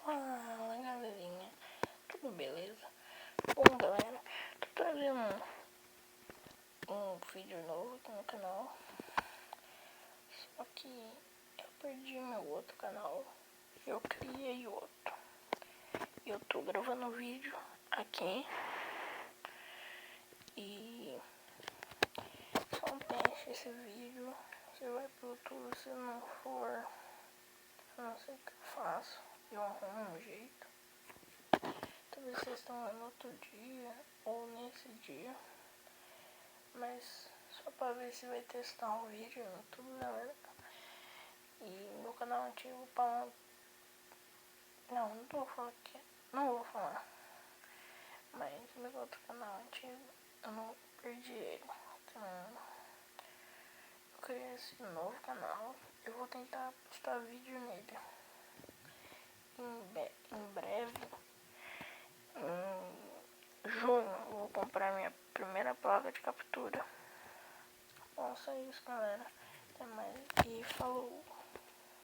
Fala galerinha, tudo beleza? Bom galera, tô trazendo um vídeo novo aqui no canal. Só que eu perdi meu outro canal, eu criei outro. E eu tô gravando um vídeo aqui. E só um teste esse vídeo. Se vai pro YouTube, se não for, eu não sei o que eu faço. Eu arrumo um jeito. Talvez vocês estão vendo outro dia ou nesse dia, mas só pra ver se vai testar um vídeo no YouTube, galera. E meu canal antigo pra... Não vou falar aqui, não vou falar. Mas meu outro canal antigo, eu não perdi ele. Então, eu criei esse novo canal. Eu vou tentar postar vídeo nele. Em breve, em junho, eu vou comprar minha primeira placa de captura. Bom, só isso, galera. Até mais e falou!